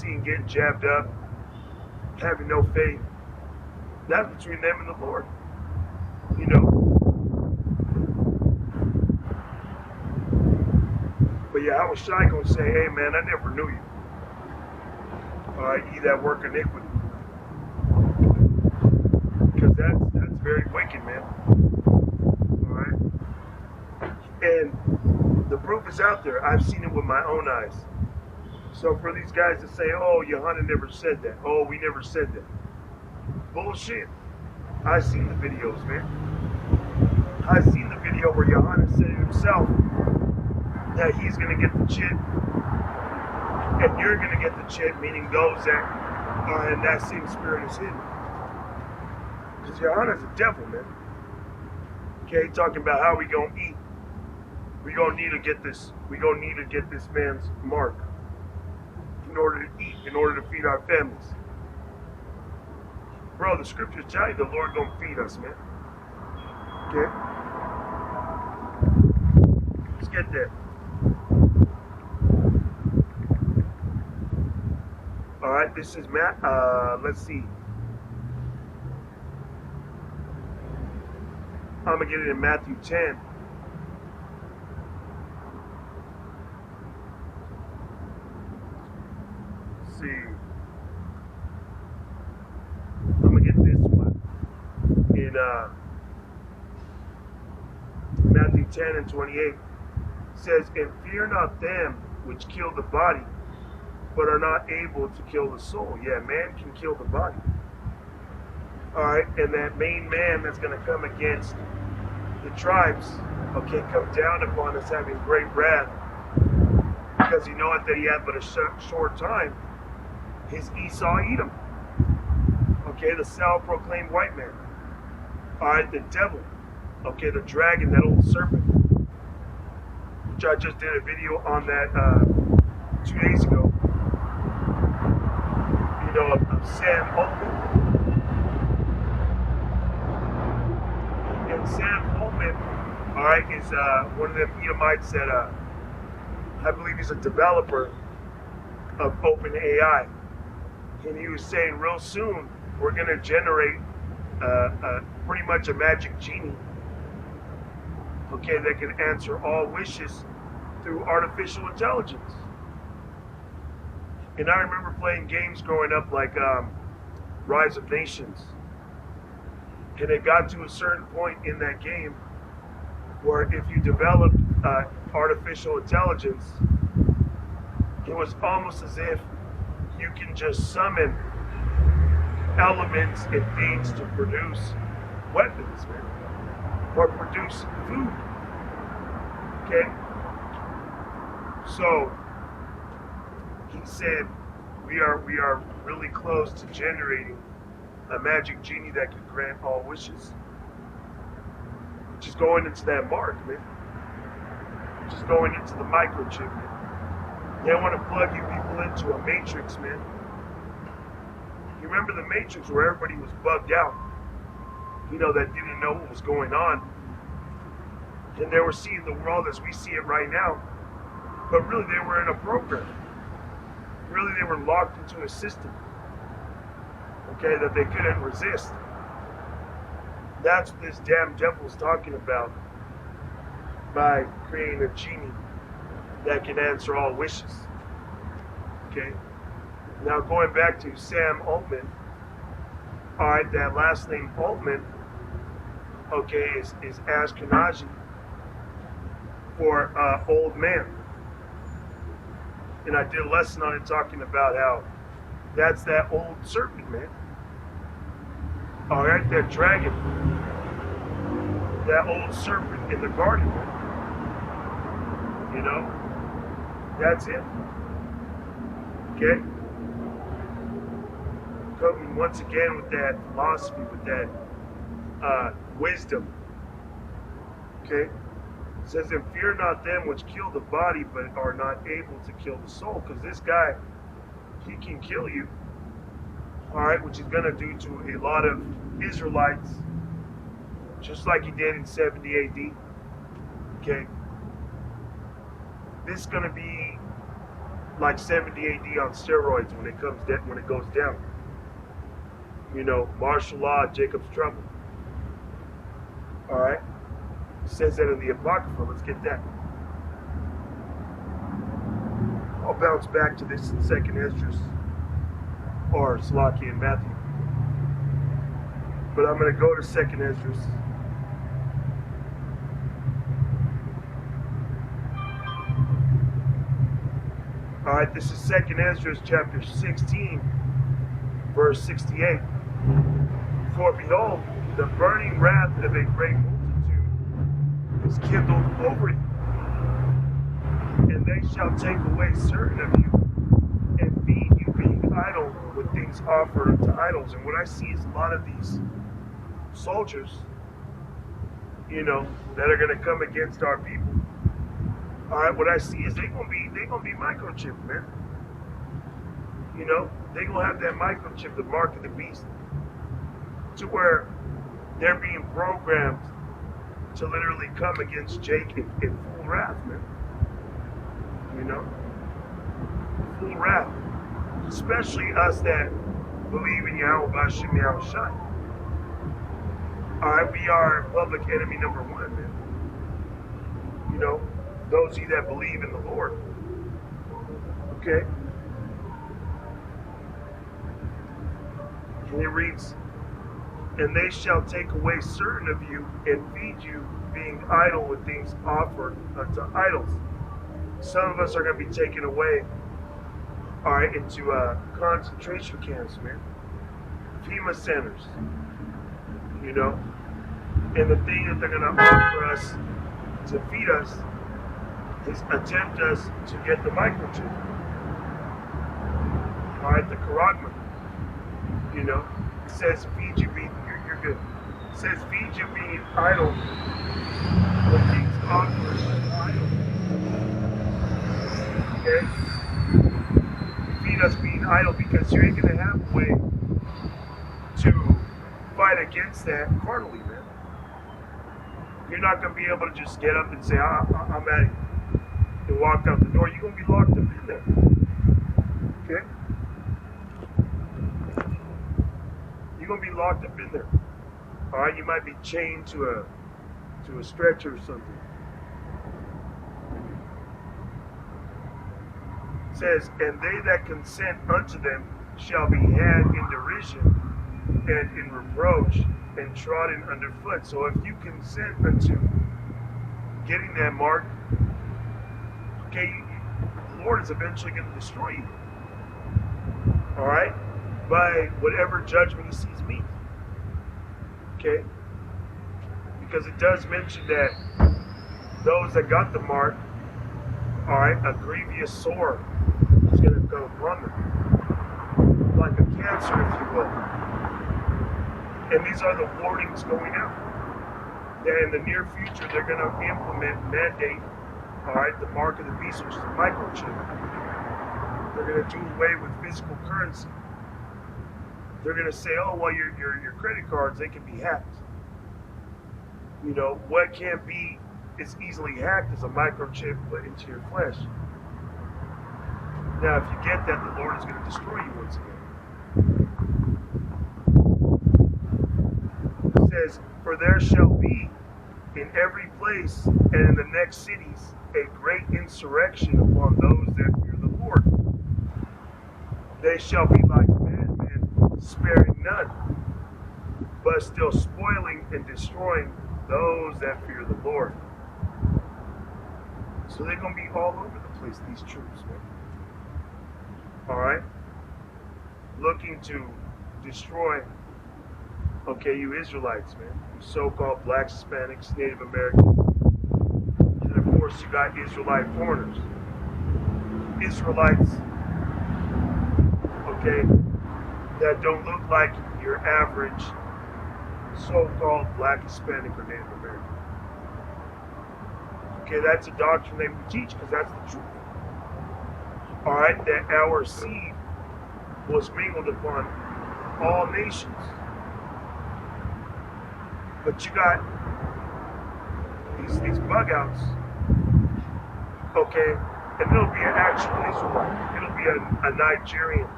seen getting jabbed up, having no faith. That's between them and the Lord. You know? But yeah, I was shy gonna say, hey man, I never knew you. Ye that work iniquity. Because that's very wicked, man. Alright? And the proof is out there. I've seen it with my own eyes. So for these guys to say, oh, Johanna never said that. Oh, we never said that. Bullshit. I've seen the videos, man. I've seen the video where Johanna said it himself that he's going to get the chit and you're going to get the chit, meaning those that are in that same spirit is hidden. Because Johanna's a devil, man. Okay, talking about how we going to eat. We going to need to get this. We going to need to get this man's mark in order to eat, in order to feed our families. Bro, the scriptures tell you the Lord going to feed us, man. Okay? Let's get there. Alright, this is Matt. Let's see. I'm going to get it in Matthew 10. Let's see. I'm going to get this one in Matthew 10 and 28. It says, and fear not them which kill the body, but are not able to kill the soul. Yeah, man can kill the body. Alright, and that main man that's going to come against the tribes, okay, come down upon us having great wrath, because he knoweth that he hath but a short time, is Esau Edom. Okay, the self-proclaimed white man. Alright, the devil. Okay, the dragon, that old serpent. Which I just did a video on that 2 days ago. You know, of Sam Altman. And Sam Altman, alright, is one of them Edomites that I believe he's a developer of OpenAI. And he was saying real soon we're going to generate pretty much a magic genie, okay, that can answer all wishes through artificial intelligence. And I remember playing games growing up like Rise of Nations. And it got to a certain point in that game where if you developed artificial intelligence, it was almost as if you can just summon elements and things to produce weapons, man, or produce food. Okay? So he said we are really close to generating a magic genie that can grant all wishes. Just going into that mark, man. Just going into the microchip, man. They want to plug you people into a matrix, man. You remember the matrix where everybody was bugged out? You know, that didn't know what was going on. And they were seeing the world as we see it right now. But really they were in a program. Really they were locked into a system. Okay, that they couldn't resist. That's what this damn devil's talking about by creating a genie that can answer all wishes. Okay? Now going back to Sam Altman, alright, that last name Altman, okay, is Ashkenazi for old man. And I did a lesson on it talking about how that's that old serpent, man. Alright, that dragon. That old serpent in the garden, man. You know? That's it. Okay? Coming once again with that philosophy, with that wisdom. Okay? It says, and fear not them which kill the body, but are not able to kill the soul. Because this guy, he can kill you. Alright, which he's going to do to a lot of Israelites, just like he did in 70 AD. Okay? This is going to be like 70 AD on steroids when it goes down. You know, martial law, Jacob's trouble. All right, it says that in the Apocrypha. Let's get that. I'll bounce back to this in 2nd Esdras or Slacky and Matthew, but I'm going to go to 2nd Esdras. All right, this is 2nd Esdras chapter 16, verse 68. For behold, the burning wrath of a great multitude is kindled over you, and they shall take away certain of you, and feed you being idle with things offered unto idols. And what I see is a lot of these soldiers, you know, that are going to come against our people. All right, what I see is they're gonna be microchipped, man. You know, they're gonna have that microchip, the mark of the beast, to where they're being programmed to literally come against Jake in full wrath, man. You know, full wrath, especially us that believe in Yahweh Bashim Yahweh Shai. All right, we are public enemy number one, man. You know, those of you that believe in the Lord. Okay? And it reads, and they shall take away certain of you and feed you, being idle with things offered unto idols. Some of us are going to be taken away, all right, into concentration camps, man. FEMA centers. You know? And the thing that they're going to offer us to feed us is attempt us to get the microchip. All right, the Charagma. You know, it says feed you being, you're good. It says feed you being idle when things offered unto idols. Okay? Feed us being idle because you ain't gonna have a way to fight against that carnally, man. You're not gonna be able to just get up and say, I'm at it, and walk out the door. You're gonna be locked up in there. Okay? You're gonna be locked up in there. All right, you might be chained to a stretcher or something. It says, and they that consent unto them shall be had in derision and in reproach and trodden underfoot. So if you consent unto getting that mark, okay, the Lord is eventually going to destroy you. All right? By whatever judgment he sees meet. Okay? Because it does mention that those that got the mark, all right, a grievous sore is going to come upon them. Like a cancer, if you will. And these are the warnings going out. That in the near future, they're going to mandate, all right, the mark of the beast, which is a microchip. They're going to do away with physical currency. They're going to say, oh, well, your credit cards, they can be hacked. You know, what can't be as easily hacked as a microchip put into your flesh. Now, if you get that, the Lord is going to destroy you once again. It says, for there shall be in every place and in the next cities a great insurrection upon those that fear the Lord. They shall be like madmen, sparing none, but still spoiling and destroying those that fear the Lord. So they're going to be all over the place, these troops, man. All right? Looking to destroy, okay, you Israelites, man. You so-called blacks, Hispanics, Native Americans. And of course, you got Israelite foreigners. Israelites, okay, that don't look like your average so-called black, Hispanic, or Native American. Okay, that's a doctrine they would teach because that's the truth. All right, that our seed was mingled upon all nations. But you got these bug outs, okay, And it'll be it'll be a Nigerian